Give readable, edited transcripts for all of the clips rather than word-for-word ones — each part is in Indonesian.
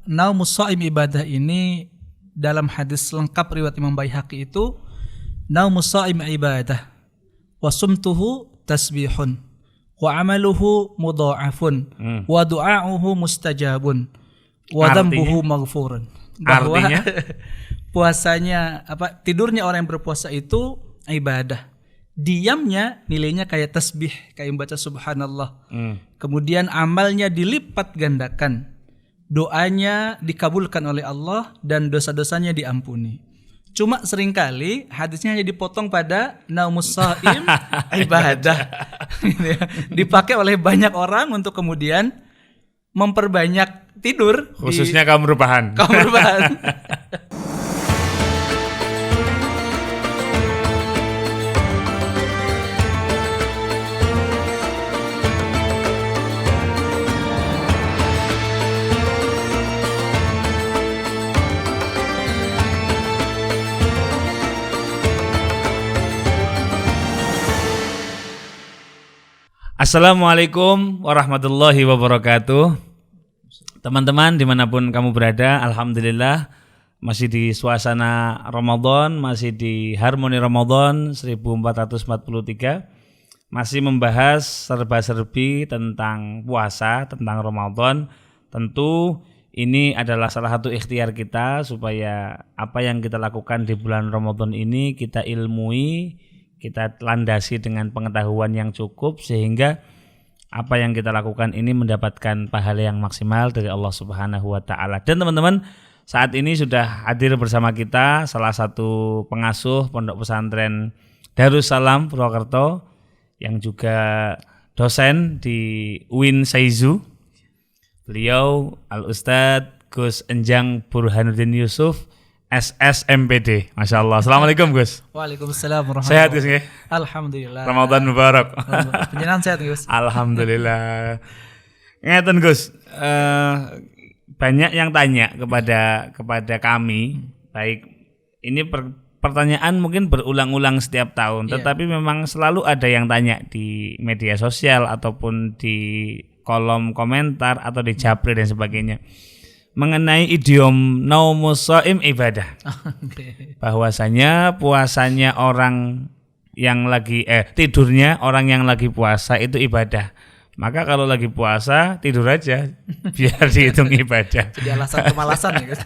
naumus shaim ibadah ini dalam hadis lengkap riwayat Imam Baihaqi itu naumus shaim ibadah wa sumtuhu tasbihun wa amaluhu mudha'afun wa du'a'uhu mustajabun wa dhanbuhu maghfurun. Bahwa artinya puasanya tidurnya orang yang berpuasa itu ibadah. Diamnya nilainya kayak tasbih, kayak membaca subhanallah. Kemudian amalnya dilipat gandakan. Doanya dikabulkan oleh Allah dan dosa-dosanya diampuni. Cuma seringkali hadisnya hanya dipotong pada naumus shaim ibadah. Dipakai oleh banyak orang untuk kemudian memperbanyak tidur. Khususnya kaum rebahan. Assalamualaikum warahmatullahi wabarakatuh. Teman-teman dimanapun kamu berada, alhamdulillah masih di suasana Ramadan, masih di Harmoni Ramadan 1443, masih membahas serba-serbi tentang puasa, tentang Ramadan. Tentu ini adalah salah satu ikhtiar kita supaya apa yang kita lakukan di bulan Ramadan ini kita ilmui, kita landasi dengan pengetahuan yang cukup sehingga apa yang kita lakukan ini mendapatkan pahala yang maksimal dari Allah Subhanahu wa taala. Dan teman-teman, saat ini sudah hadir bersama kita salah satu pengasuh Pondok Pesantren Darussalam Purwokerto yang juga dosen di UIN Saizu. Beliau Al-Ustadz Gus Enjang Burhanuddin Yusuf SSMPD. Masya Allah. Assalamualaikum Gus. Waalaikumsalam warahmatullahi Sehat Gus ya? Alhamdulillah. Ramadan Mubarak. Penjenengan sehat Gus? Alhamdulillah. Ngeten Gus, banyak yang tanya kepada kami, baik ini pertanyaan mungkin berulang-ulang setiap tahun, tetapi memang selalu ada yang tanya di media sosial ataupun di kolom komentar atau di Japri dan sebagainya mengenai idiom naumus shaim ibadah. Bahwasanya puasanya orang yang lagi tidurnya orang yang lagi puasa itu ibadah. Maka kalau lagi puasa tidur aja biar dihitung ibadah. Jadi alasan kemalasan ya guys.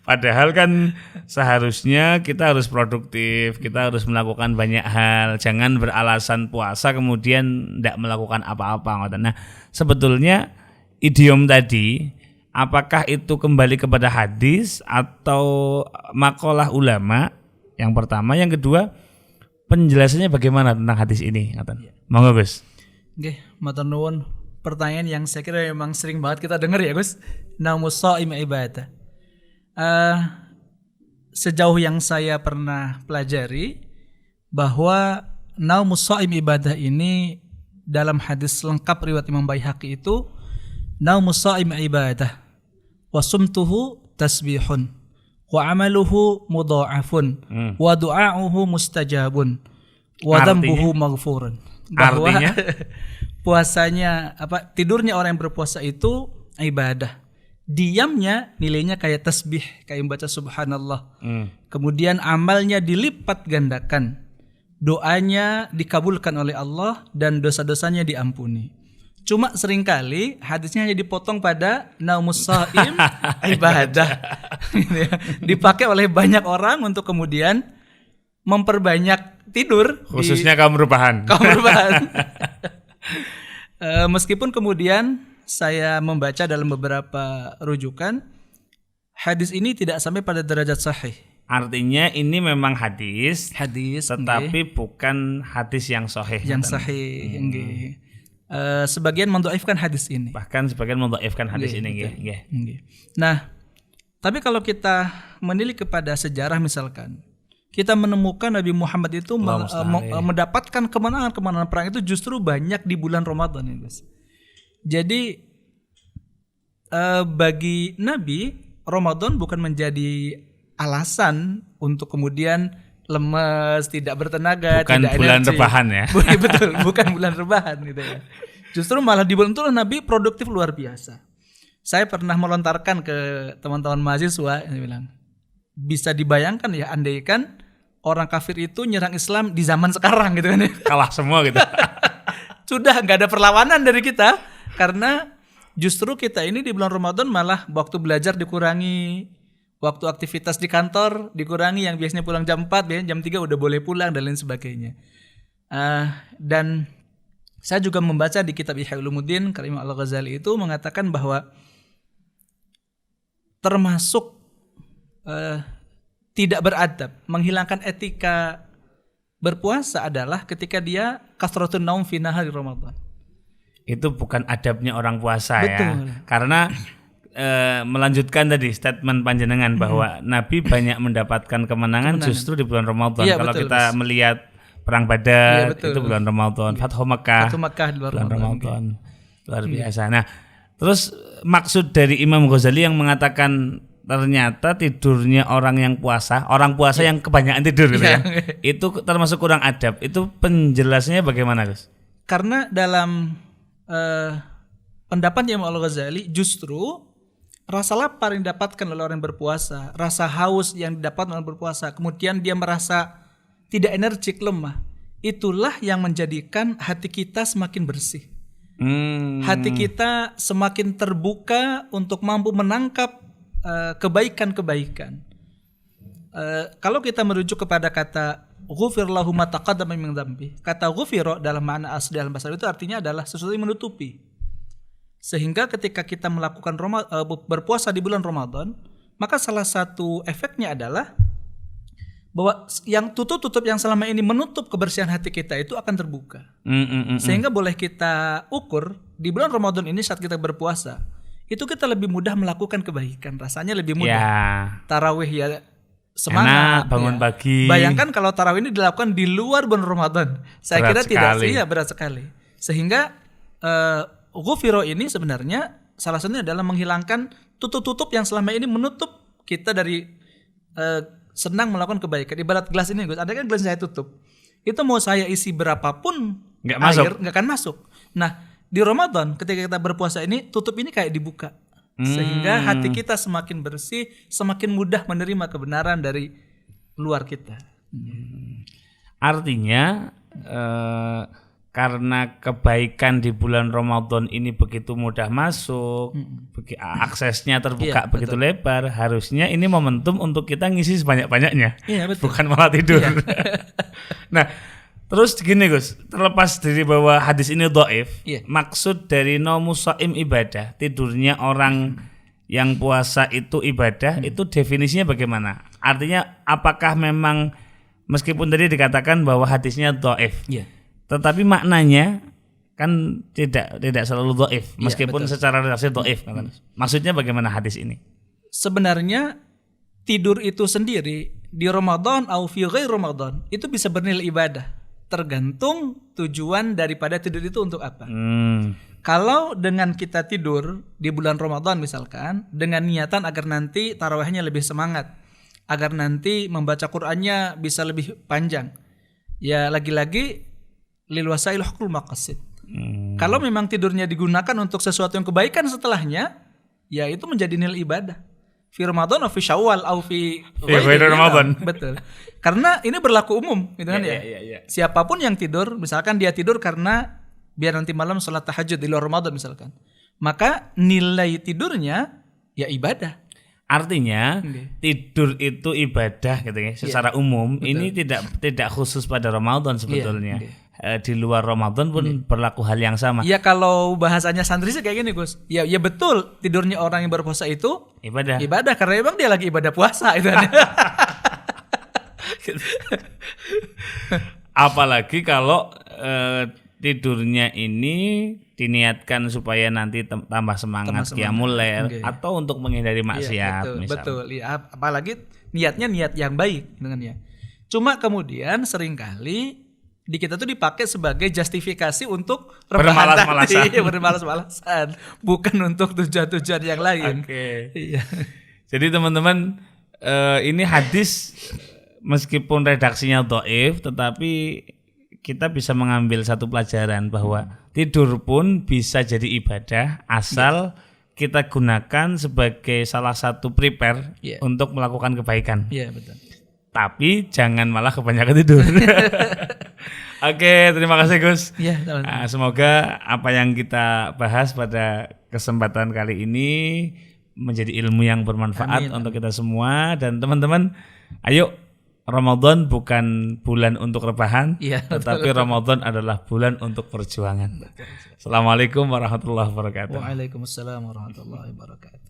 Padahal kan seharusnya kita harus produktif, kita harus melakukan banyak hal. Jangan beralasan puasa kemudian tidak melakukan apa-apa. Nah, sebetulnya idiom tadi apakah itu kembali kepada hadis atau maqalah ulama? Yang pertama, yang kedua, penjelasannya bagaimana tentang hadis ini? Monggo Gus. Nggih, matur nuwun. Pertanyaan yang saya kira memang sering banget kita dengar ya Gus. Naumus shaim ibadah. Sejauh yang saya pernah pelajari bahwa naumus shaim ibadah ini dalam hadis lengkap riwayat Imam Baihaqi itu naumus shaim ibadah wa sumtuhu tasbihun wa amaluhu mudha'afun wa du'a'uhu mustajabun wa dhanbuhu maghfurun. Bahwa artinya puasanya tidurnya orang yang berpuasa itu ibadah. Diamnya nilainya kayak tasbih, kayak membaca subhanallah. Kemudian amalnya dilipat gandakan. Doanya dikabulkan oleh Allah dan dosa-dosanya diampuni. Cuma seringkali hadisnya hanya dipotong pada naumus shaim ibadah. Dipakai oleh banyak orang untuk kemudian memperbanyak tidur. Khususnya kaum rebahan. Meskipun kemudian saya membaca dalam beberapa rujukan, hadis ini tidak sampai pada derajat sahih. Artinya ini memang hadis tetapi bukan hadis yang sahih. Yang sahih. Sebagian mendhaifkan hadis ini. Bahkan sebagian mendhaifkan hadis ini. Nah, tapi kalau kita menilik kepada sejarah misalkan, kita menemukan Nabi Muhammad itu mendapatkan kemenangan perang itu justru banyak di bulan Ramadan ya guys. Jadi bagi Nabi, Ramadan bukan menjadi alasan untuk kemudian lemes, tidak bertenaga, bukan tidak bulan energi. Rebahan ya. Bukan bulan rebahan gitu ya. Justru malah di bulan itu Nabi produktif luar biasa. Saya pernah melontarkan ke teman-teman mahasiswa, saya bilang, bisa dibayangkan ya andaikan orang kafir itu nyerang Islam di zaman sekarang gitu kan ya. Kalah semua gitu. Sudah nggak ada perlawanan dari kita, karena justru kita ini di bulan Ramadan malah waktu belajar dikurangi, waktu aktivitas di kantor dikurangi, yang biasanya pulang jam 4, biasanya jam 3 udah boleh pulang dan lain sebagainya. Dan saya juga membaca di kitab Ihya Ulumuddin karya Imam Al-Ghazali itu mengatakan bahwa termasuk tidak beradab, menghilangkan etika berpuasa adalah ketika dia kasratun naum fi nahari Ramadan. Itu bukan adabnya orang puasa. Betul. Ya. Karena melanjutkan tadi statement panjenengan bahwa Nabi banyak mendapatkan kemenangan justru di bulan Ramadan. Iya, kalau betul, kita melihat perang Badar betul. itu bulan Ramadan, Fathu Makkah di luar bulan Ramadan. Luar biasa. Nah, terus maksud dari Imam Ghazali yang mengatakan ternyata tidurnya orang puasa yang kebanyakan tidur gitu ya. Itu termasuk kurang adab. Itu penjelasannya bagaimana, Gus? Karena dalam pendapat Imam Al-Ghazali justru rasa lapar yang didapatkan oleh orang yang berpuasa, rasa haus yang didapatkan oleh orang berpuasa, kemudian dia merasa tidak energik, lemah, itulah yang menjadikan hati kita semakin bersih. Hati kita semakin terbuka untuk mampu menangkap kebaikan-kebaikan. Kalau kita merujuk kepada kata ghufir lahu ma taqaddama min dzambi, kata ghufira dalam makna asli dalam bahasa itu artinya adalah sesuatu yang menutupi. Sehingga ketika kita melakukan berpuasa di bulan Ramadan, maka salah satu efeknya adalah bahwa yang tutup yang selama ini menutup kebersihan hati kita itu akan terbuka. Sehingga boleh kita ukur di bulan Ramadan ini saat kita berpuasa, itu kita lebih mudah melakukan kebaikan, rasanya lebih mudah. Ya. Tarawih ya semangat, enak, bangun pagi. Bayangkan kalau tarawih ini dilakukan di luar bulan Ramadan, saya kira tidak sih, berat sekali. Sehingga ghufiro ini sebenarnya salah satunya adalah menghilangkan tutup-tutup yang selama ini menutup kita dari senang melakukan kebaikan. Ibarat gelas ini, Gus, ada kan gelas saya tutup, itu mau saya isi berapapun air nggak akan masuk. Nah, di Ramadan ketika kita berpuasa ini, tutup ini kayak dibuka, sehingga hati kita semakin bersih, semakin mudah menerima kebenaran dari luar kita. Artinya karena kebaikan di bulan Ramadan ini begitu mudah masuk, aksesnya terbuka begitu lebar, harusnya ini momentum untuk kita ngisi sebanyak-banyaknya, bukan malah tidur. Nah, terus gini, Gus, terlepas dari bahwa hadis ini dhaif, maksud dari naumus shaim ibadah, tidurnya orang yang puasa itu ibadah, itu definisinya bagaimana? Artinya apakah memang meskipun tadi dikatakan bahwa hadisnya dhaif, tetapi maknanya kan tidak selalu dhaif, meskipun secara redaksi dhaif. Maksudnya bagaimana hadis ini? Sebenarnya tidur itu sendiri di Ramadan atau fi ghairi Ramadan itu bisa bernilai ibadah, tergantung tujuan daripada tidur itu untuk apa. Kalau dengan kita tidur di bulan Ramadan misalkan dengan niatan agar nanti tarawihnya lebih semangat, agar nanti membaca Qur'annya bisa lebih panjang, ya lagi-lagi lil wasail hukul maqasid. Kalau memang tidurnya digunakan untuk sesuatu yang kebaikan setelahnya, ya itu menjadi nilai ibadah. Fi Ramadan atau fi Syawal atau fi Ramadan. Betul. Karena ini berlaku umum, gitu kan ya. Siapapun yang tidur, misalkan dia tidur karena biar nanti malam sholat tahajud di luar Ramadan misalkan, maka nilai tidurnya ya ibadah. Artinya tidur itu ibadah gitu ya secara umum. Betul. Ini tidak khusus pada Ramadan sebetulnya. Di luar Ramadan pun berlaku hal yang sama. Ya kalau bahasanya santri sih kayak gini, Gus. Ya betul, tidurnya orang yang berpuasa itu ibadah karena emang dia lagi ibadah puasa itu. Apalagi kalau tidurnya ini diniatkan supaya nanti tambah semangat qiyamul lail atau untuk menghindari maksiat. Betul. Ya, apalagi niatnya niat yang baik dengan ya. Cuma kemudian seringkali di kita tuh dipakai sebagai justifikasi untuk bermalas-malasan, bukan untuk tujuan-tujuan yang lain. Jadi teman-teman, ini hadis meskipun redaksinya dhaif, tetapi kita bisa mengambil satu pelajaran bahwa tidur pun bisa jadi ibadah asal kita gunakan sebagai salah satu prepare Iya. untuk melakukan kebaikan. Iya, betul. Tapi jangan malah kebanyakan tidur. Oke, terima kasih Gus. Iya, sama-sama. Semoga apa yang kita bahas pada kesempatan kali ini menjadi ilmu yang bermanfaat Amin. untuk kita semua dan teman-teman. Ayo, Ramadan bukan bulan untuk rebahan, Iya, tetapi Ramadan adalah bulan untuk perjuangan. Assalamualaikum warahmatullahi wabarakatuh. Waalaikumsalam warahmatullahi wabarakatuh.